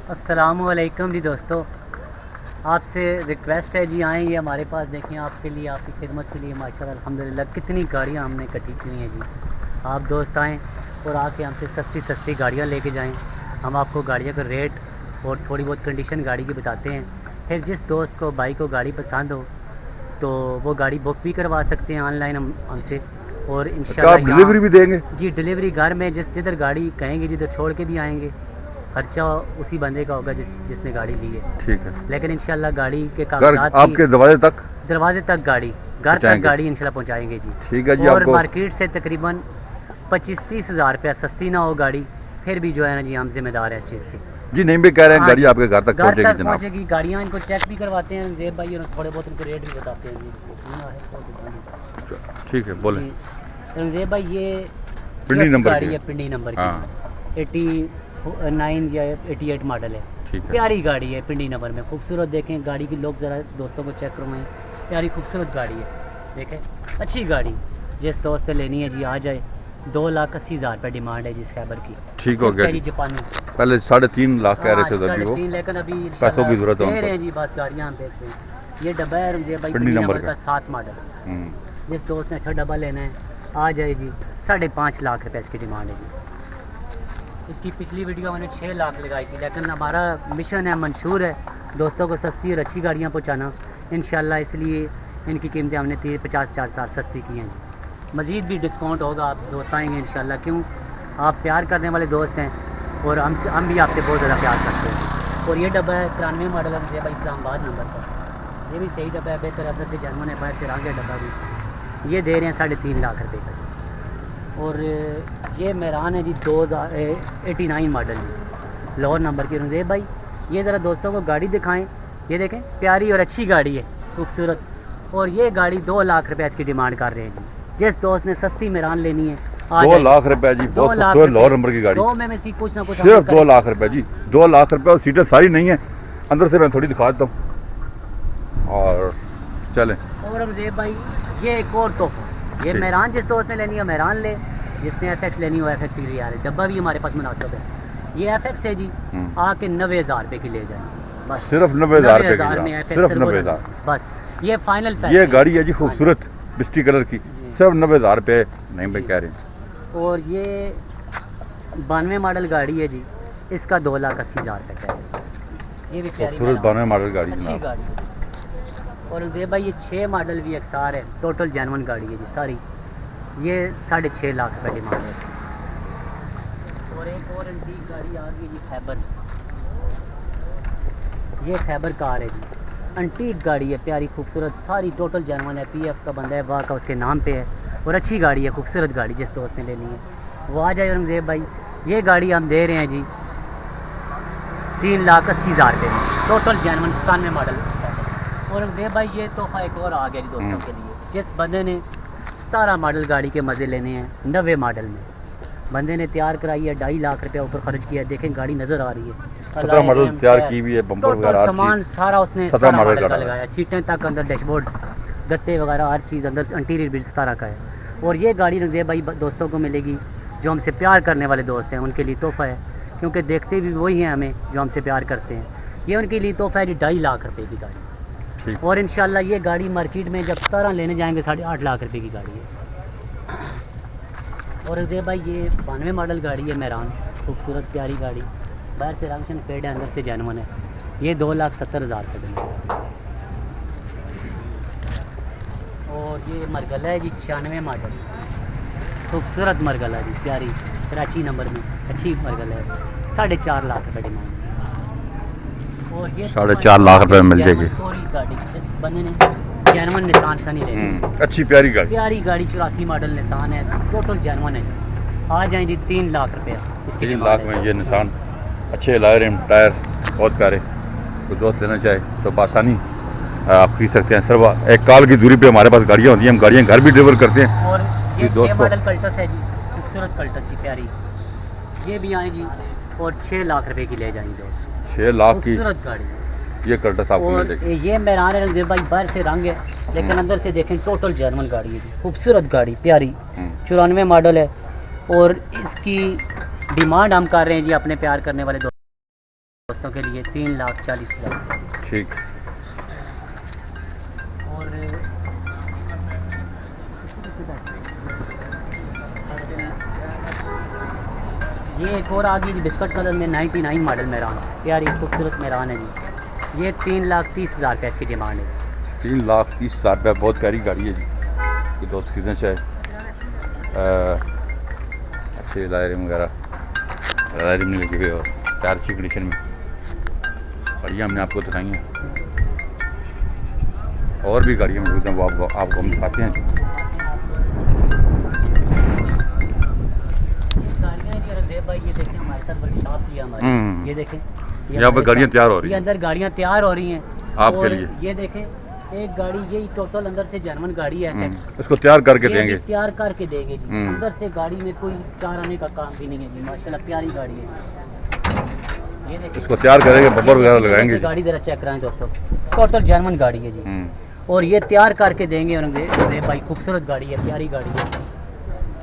अस्सलामुअलैकुम जी दोस्तों, आपसे रिक्वेस्ट है जी, आएँ ये हमारे पास देखें, आपके लिए, आपकी खिदमत के लिए माशाल्लाह अल्हम्दुलिल्लाह कितनी गाड़ियाँ हमने इकट्ठी की हैं जी। आप दोस्त आएँ और आके हमसे सस्ती सस्ती गाड़ियाँ लेके जाएं। हम आपको गाड़ियों का रेट और थोड़ी बहुत कंडीशन गाड़ी की बताते हैं। फिर जिस दोस्त को भाई को गाड़ी पसंद हो तो वो गाड़ी बुक भी करवा सकते हैं ऑनलाइन हमसे। और क्या इंशाल्लाह आप डिलीवरी भी देंगे? जी डिलीवरी घर में जिधर गाड़ी कहेंगे जिधर छोड़ के भी आएंगे। खर्चा उसी बंदे का होगा जिसने गाड़ी ली है। ठीक है। लेकिन इंशाल्लाह गाड़ी के घर कागजात आपके दरवाजे तक गाड़ी घर तक गाड़ी इंशाल्लाह पहुंचाएंगे जी। ठीक है जी। और आपको मार्केट से तकरीबन 25-30 हज़ार रुपया सस्ती ना हो गाड़ी, फिर भी जो है ना जी हम जिम्मेदार हैं इस चीज़ के। जी नहीं भी कह रहे हैं, गाड़ी आपके घर तक पहुंचेगी जनाब। पहुँचेगी गाड़ियाँ, इनको चेक भी करवाते हैं ज़ेब भाई और थोड़े बहुत इनको रेट भी बताते हैं जी। ठीक है, बोले ज़ेब भाई ये पिंडी नंबर गाड़ी है, पिंडी नंबर की 89 या 88 मॉडल है। प्यारी गाड़ी है, पिंडी नंबर में खूबसूरत। देखें गाड़ी की लोग ज़रा दोस्तों को चेक करवाएं, प्यारी खूबसूरत गाड़ी है। देखें अच्छी गाड़ी, जिस दोस्त ने लेनी है जी आ जाए। 2,80,000 रुपये डिमांड है जी स्कैबर की। ठीक हो गया जी। जापानी पहले 3.5 लाख कह रहे थे वो, 3.5, लेकिन अभी पैसों की जरूरत है दे रहे हैं जी, बस गाड़ियाँ हम देखते हैं। ये डब्बा है रंजीत भाई, पिंडी नंबर का 7 मॉडल। जिस दोस्त ने अच्छा डब्बा लेना है आ जाए जी। 5.5 लाख रुपये इसकी डिमांड है जी। इसकी पिछली वीडियो मैंने 6 लाख लगाई थी, लेकिन हमारा मिशन है, मंशूर है दोस्तों को सस्ती और अच्छी गाड़ियाँ पहुँचाना इंशाल्लाह। इसलिए इनकी कीमतें हमने 50-50 सस्ती की हैं जी। मज़ीद भी डिस्काउंट होगा, आप दोस्त आएँगे इंशाल्लाह। क्यों, आप प्यार करने वाले दोस्त हैं और हम भी आपसे बहुत ज़्यादा प्यार करते हैं। और ये डब्बा है 93 मॉडल है भाई, इस्लामाबाद नंबर का। ये भी सही डब्बा है, बेहतर अंदर से जर्मन है, बाहर से आ गया डब्बा भी। ये दे रहे हैं 3.5 लाख रुपये का। और ये मेरान है जी 2089 मॉडल जी, लोअर नंबर की। रंजीत भाई ये ज़रा दोस्तों को गाड़ी दिखाएं। ये देखें प्यारी और अच्छी गाड़ी है, खूबसूरत। और ये गाड़ी 2 लाख रुपये इसकी डिमांड कर रहे हैं जी। जिस दोस्त ने सस्ती मेरान लेनी है 2 लाख रुपए जी, बहुत खूबसूरत लोअर नंबर की गाड़ी। 2 में से कुछ ना कुछ सिर्फ 2 लाख रुपए जी, 2 लाख रुपए। और सीटें सारी नहीं है, अंदर से मैं थोड़ी दिखा देता हूँ और चलें। और रंजीत भाई ये एक और तोहफा, ये मेरान जिस दोस्त ने लेनी है मेरान ले, जिसने FX लेनी हो FX की आ रही। डब्बा भी हमारे पास मुनासिब है। ये FX है जी, आके 90,000 रुपये की ले जाएंगे बस। सिर्फ 90,000 रुपये में सिर्फ 90,000 बस। ये फाइनल ये गाड़ी है जी, खूबसूरत बिस्टी कलर की, सिर्फ 90,000 रुपये नहीं भाई कह रहे हैं। और ये 92 मॉडल गाड़ी है जी, इसका 2,80,000 रुपये का है। ये भी खूबसूरत 92 मॉडल गाड़ी, अच्छी गाड़ी है। और ये भाई ये 6 मॉडल भी XR है, टोटल जेनवन गाड़ी है जी सारी। ये 6.5 लाख रुपये डिमांड है। और एक और एंटीक गाड़ी आ गई जी, खैबर। ये खैबर कार है जी, एंटीक गाड़ी है, प्यारी खूबसूरत, सारी टोटल जेनवन है। PF का बंदा है, वाह का उसके नाम पे है। और अच्छी गाड़ी है, खूबसूरत गाड़ी, जिस दोस्त ने लेनी है वो आ जाए। रंजीत भाई ये गाड़ी हम दे रहे हैं जी 3,80,000 रुपये में, टोटल जेनवन 97 मॉडल। और रंजीत भाई ये तोहफा एक और आ गया जी दोस्तों के लिए। जिस बंदे ने 17 मॉडल गाड़ी के मज़े लेने हैं, 90 मॉडल में बंदे ने तैयार कराई है, 2.5 लाख रुपया ऊपर खर्च किया है। देखें गाड़ी नज़र आ रही है, 17 मॉडल तैयार की हुई है, बम्पर वगैरह सामान सारा उसने 17 मॉडल का लगाया, सीटें तक, अंदर डैशबोर्ड, गत्ते वगैरह हर चीज़ अंदर, इंटीरियर भी 17 का है। और ये गाड़ी रंजीत भाई दोस्तों को मिलेगी जो हमसे प्यार करने वाले दोस्त हैं, उनके लिए तोहफ़ा है। क्योंकि देखते भी वही हैं हमें जो हमसे प्यार करते हैं। ये उनके लिए तोहफ़ा है जी, 2.5 लाख रुपये की गाड़ी। और इंशाल्लाह ये गाड़ी मार्केट में जब 17 लेने जाएंगे 8.5 लाख रुपए की गाड़ी है। और रंजीत भाई ये 92 मॉडल गाड़ी है मेरान, खूबसूरत प्यारी गाड़ी, बाहर से रंग पेड है, अंदर से जेनवन है। ये 2,70,000 रुपये देंगे। और ये मरगला है जी 96 मॉडल, खूबसूरत मरगला जी, प्यारी, कराची नंबर में अच्छी मरगला है। 4.5 लाख रुपये डिमांड। और ये 4.5 लाख रुपये में मिल जाएगी गाड़ी, बंदे ने जेनवन निशान सा नहीं लेनी, अच्छी प्यारी गाड़ी, 84 मॉडल निशान है, टोटल जेनवन है। आ जाए जी 3 लाख रुपया इसके 3 लाख में ये निशान, अच्छे लाए रिम, टायर बहुत प्यारे। कोई दोस्त लेना चाहे तो आसानी आप खरीद सकते हैं। सिर्फ एक कॉल की दूरी पे हमारे पास गाड़ियाँ होती हैं, हम गाड़ियाँ घर भी डिलीवर करते हैं। और ये 6 मॉडल कल्टस है जी, खूबसूरत कल्टस ही प्यारी, ये भी आएगी और 6 लाख रुपए की ले जाएंगे दोस्त। 6 लाख की खूबसूरत गाड़ी ये कल्टस आपको और मिलेगी। ये मेरान है भाई, बाहर से रंग है लेकिन अंदर से देखें टोटल जर्मन गाड़ी है, खूबसूरत गाड़ी, प्यारी, 94 मॉडल है। और इसकी डिमांड हम कर रहे हैं जी अपने प्यार करने वाले दोस्त दोस्तों के लिए 3,40,000। ठीक। और ये एक और आ गई जी बिस्कुट कलर में 99 मॉडल मेरान, प्यारी खूबसूरत मेरान है जी। ये 3,30,000 का इसकी डिमांड है। 3,30,000 रुपये, बहुत प्यारी गाड़ी है जी। कि दोस्त खरीदना चाहे, अच्छे लायरिंग वगैरह, लायरिंग नहीं लगे हुए और टायर अच्छी कंडीशन में गाड़ियाँ हमने आपको दिखाई हैं। और भी गाड़ियाँ मौजूद हैं, वो आपको हम दिखाते हैं। भाई ये देखें हमारे साथ वर्कशॉप की हमारी, ये देखें यहाँ पर गाड़ियाँ तैयार हो रही हैं, हैं। ये अंदर गाड़ियाँ तैयार हो रही हैं आपके लिए। ये देखें एक गाड़ी, ये टोटल अंदर से जर्मन गाड़ी है, इसको तैयार करके देंगे, तैयार करके देंगे जी। अंदर से गाड़ी में कोई चार आने का काम भी नहीं है जी, माशाल्लाह प्यारी गाड़ी है। ये देखिए इसको तैयार करेंगे, बब्बर वगैरह लगाएंगे। गाड़ी जरा चेक कराएं दोस्तों, टोटल जर्मन गाड़ी है जी। और ये तैयार करके देंगे उन्हें भाई, खूबसूरत गाड़ी है, प्यारी गाड़ी है।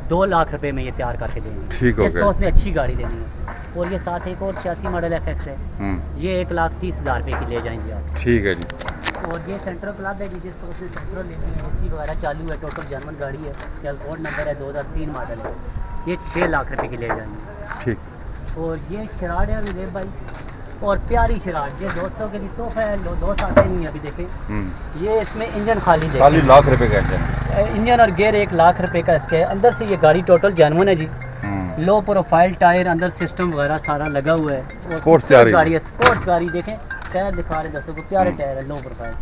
2 लाख रुपए में ये तैयार करके देंगे। ठीक हो गया। उसने अच्छी गाड़ी देनी है। और ये साथ एक और 86 मॉडल FX है, ये 1,30,000 रुपए की ले जाएंगे आप। ठीक है जी। और ये सेंट्रल क्लब है जी, जिसको उसने सेंट्रल लेनी है, एसी वगैरह चालू है, टोटल जर्मन गाड़ी है, सेल कोड नंबर है 2003 मॉडल है, ये 6 लाख रुपए की ले जाएंगे। ठीक। और ये शराड है विवेक भाई, और प्यारी शराड, ये दोस्तों के लिए तोहफा है, दोस्त आते नहीं अभी देखें। ये इसमें इंजन खाली लाख रुपए का इंजन, इंजन और गेयर 1 लाख रुपए का इसके। अंदर से ये गाड़ी टोटल जर्मन है जी, लो प्रोफाइल टायर, अंदर सिस्टम वगैरह सारा लगा हुआ है। स्पोर्ट्स गाड़ी है, स्पोर्ट्स गाड़ी देखें, टायर दिखा रहे दोस्तों को, प्यारे टायर है, लो प्रोफाइल,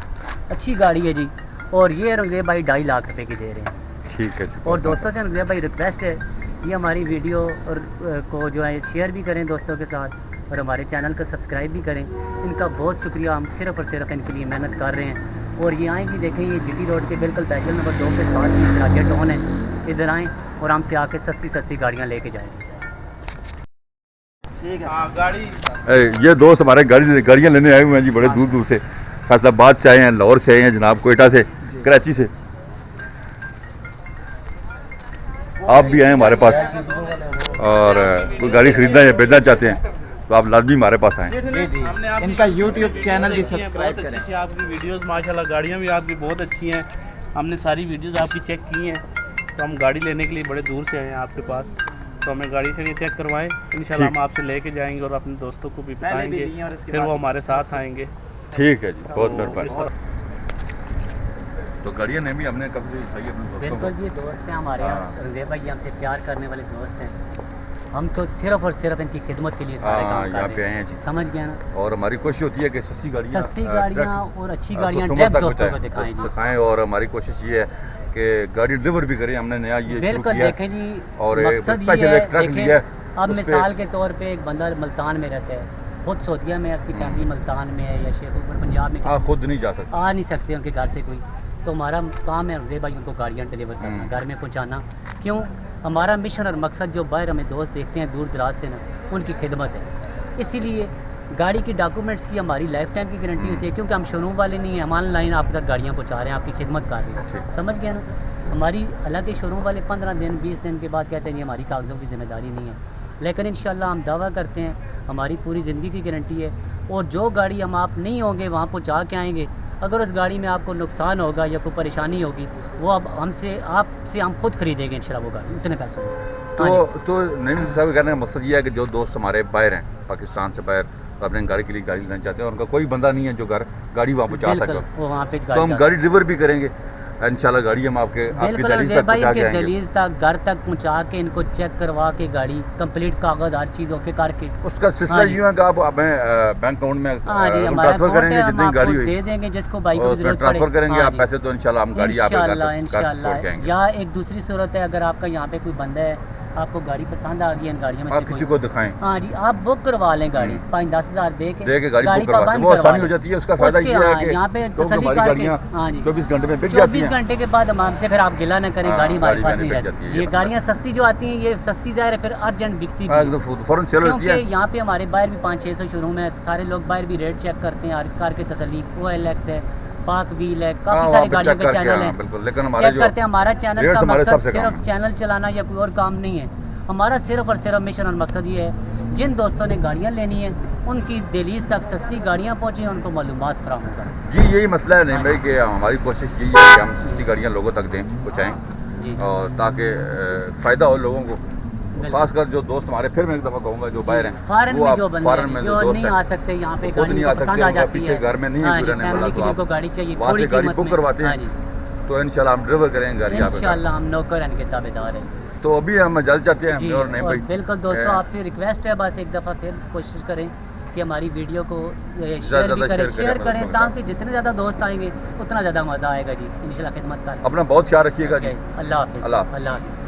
अच्छी गाड़ी है जी। और ये रंगे भाई 2.5 लाख रुपए की दे रहे हैं। ठीक है जी। और दोस्तों से रंगे भाई रिक्वेस्ट है, ये हमारी वीडियो और को जो है शेयर भी करें दोस्तों के साथ, और हमारे चैनल को सब्सक्राइब भी करें। इनका बहुत शुक्रिया, हम सिर्फ़ और सिर्फ इनके लिए मेहनत कर रहे हैं। और ये आएँगी देखें, ये GT रोड के बिल्कुल साइकिल नंबर 2 के साथ ही सराजा टाउन है, इधर आएँ और हमसे आके सस्ती गाड़ियाँ लेके जाएंगे। ठीक है गाड़ी, ये दोस्त हमारे गाड़ियाँ लेने आए हुए हैं जी, बड़े दूर दूर से, फैसलाबाद से आए हैं, लाहौर से आए हैं जनाब, कोयटा से, कराची से। आप भी आए हमारे पास और कोई गाड़ी खरीदना या बेचना चाहते हैं तो आप लाजमी हमारे पास आएँ। इनका YouTube चैनल भी सब्सक्राइब करें। आपकी वीडियोस माशाल्लाह, गाड़ियाँ भी आपकी बहुत अच्छी हैं, हमने सारी वीडियोस आपकी चेक की हैं। तो हम गाड़ी लेने के लिए बड़े दूर से आए हैं आपके पास, तो हमें गाड़ी से ये चेक करवाएं, इंशाल्लाह हम आपसे लेके जाएंगे और अपने दोस्तों को भी बताएंगे, फिर वो हमारे साथ आएंगे। ठीक है जी, बहुत मेहरबानी। तो गाड़ियाँ ने भी हमने कब से दिखाई अपने दोस्तों को। बिल्कुल, ये दोस्त हैं हमारे यहाँ, रंगे भाई हमसे प्यार करने वाले दोस्त हैं। हम तो सिर्फ और सिर्फ इनकी खिदमत के लिए सारे काम कर रहे हैं, समझ गया ना। और हमारी कोशिश होती है कि सस्ती गाड़ियाँ और अच्छी गाड़ियाँ दोस्तों को दिखाएं। और हमारी कोशिश ये है कि गाड़ी डिलीवर भी करें। हमने नया ये बिल्कुल देखें जी, और मकसद ये है, अब मिसाल के तौर पे एक बंदा मुल्तान में रहता है, खुद सऊदीया में, उसकी फैमिली मुल्तान में है या शेखपुर पंजाब में, खुद नहीं जा सकते, आ नहीं सकते उनके घर से कोई, तो हमारा काम है रंगे भाई उनको गाड़ियाँ डिलीवर करना, घर में पहुँचाना। क्यों? हमारा मिशन और मकसद जो बाहर हमें दोस्त देखते हैं दूर दराज से ना, उनकी खिदमत है। इसीलिए गाड़ी की डॉक्यूमेंट्स की हमारी लाइफ टाइम की गारंटी होती है, क्योंकि हम शोरूम वाले नहीं हैं, हम ऑनलाइन आप तक गाड़ियाँ पहुँचा रहे हैं, आपकी खिदमत कर रहे हैं, समझ गया ना। हमारी हालांकि शोरूम वाले 15 दिन 20 दिन के बाद कहते हैं हमारी कागज़ों की जिम्मेदारी नहीं है, लेकिन इंशाल्लाह हम दावा करते हैं हमारी पूरी ज़िंदगी की गारंटी है। और जो गाड़ी हम आप नहीं होंगे वहाँ पहुँचा के आएँगे, अगर उस गाड़ी में आपको नुकसान होगा या कोई परेशानी होगी, वो अब हमसे आपसे हम खुद खरीदेंगे इंशाल्लाह वो गाड़ी उतने पैसों में। तो नईम साहब कहने का मकसद ये है कि जो दोस्त हमारे बाहर हैं, पाकिस्तान से बाहर, अपने गाड़ी के लिए गाड़ी लेना चाहते हैं और उनका कोई बंदा नहीं है जो गाड़ी वहाँ पहुँचा सके, वहाँ पे तो हम गाड़ी डिलीवर भी करेंगे इंशाल्लाह। गाड़ी हम आपकी दहलीज तक पहुंचा के आएंगे, दहलीज तक घर तक पहुंचा के इनको चेक करवा के गाड़ी कंप्लीट कागज हर चीज़ ओके करके उसका सिस्टम यूँ है कि आप हमें बैंक अकाउंट में ट्रांसफर करेंगे, जितनी गाड़ी हुई दे देंगे, जिसको बाइक की जरूरत ट्रांसफर करेंगे आप पैसे, तो इंशाल्लाह हम गाड़ी इंशाल्लाह। या एक दूसरी सूरत है, अगर आपका यहाँ पे कोई बंदा है, आपको गाड़ी पसंद आ गई है, गाड़ियों में आप किसी को दिखाएं, हाँ जी, आप बुक करवा लें गाड़ी, 5-10 हज़ार दे के गाड़ी बुक करवा दें, वो आसानी हो जाती है। उसका फायदा ये है कि यहाँ पे तसल्ली करके 24 घंटे में बिक जाती हैं, 24 घंटे के बाद हम हमसे फिर आप गिला न करें, गाड़ी हमारे पास नहीं रहती। ये गाड़ियाँ सस्ती जो आती हैं, ये सस्ती ज़ाहिर है फिर अर्जेंट बिकती है, फौरन सेल होती है। यहाँ पे हमारे बाहर भी 500-600 शोरूम है, सारे लोग बाहर भी रेट चेक करते हैं, कार के तसल्ली, OLX है, पाक व्हील है, काफ़ी सारी गाड़ियों के चैनल हैं, लेकिन चेक करते हैं। हमारा चैनल का मकसद सिर्फ चैनल चलाना या कोई और काम नहीं है, हमारा सिर्फ और सिर्फ मिशन और मकसद ये है, जिन दोस्तों ने गाड़ियाँ लेनी है उनकी दहलीज तक सस्ती गाड़ियाँ पहुँचे, उनको मालूमात फराहम करें। जी यही मसला है नहीं भाई कि हमारी कोशिश यही है कि हम सस्ती गाड़ियाँ लोगों तक दें, पहुँचाएँ, जी और ताकि फ़ायदा हो लोगों को। खासकर जो दोस्त हमारे, फिर मैं एक दफ़ा कहूँगा जो बाहर हैं, फॉरेन वो में आप जो बंदे फॉरेन हैं, में जो दोस्त नहीं हैं, आ सकते यहाँ पे, खुद गाड़ी नहीं को आ पसंद सकते, आ उनका जाती पीछे है, घर में नहीं हाँ है जी, गुजरने वाला, फैमिली के तो जिनको आप गाड़ी चाहिए वहाँ थोड़ी से गाड़ी कीमत बुक में, करवाते हाँ हैं, जी, तो इंशाल्लाह हम ड्राइवर करेंगे गाड़ी यहाँ पे। इंशाल्लाह हम नौकर इनके ताबेदार हैं तो अभी हम जल्द चाहते हैं जी। और नहीं और भाई, बिल्कुल दोस्तों आपसे रिक्वेस्ट है, बस एक दफ़ा फिर कोशिश करें कि हमारी वीडियो को शेयर भी ज़्यादा करें, शेयर मतलब करें, समझ ताकि जितने ज़्यादा दोस्त आएंगे उतना ज़्यादा मज़ा आएगा जी, इंशाल्लाह खिदमत करें। अपना बहुत ख्याल रखिएगा जी। अल्लाह हाफिज़, अल्लाह हाफिज़। अल्लाह हाफिज़।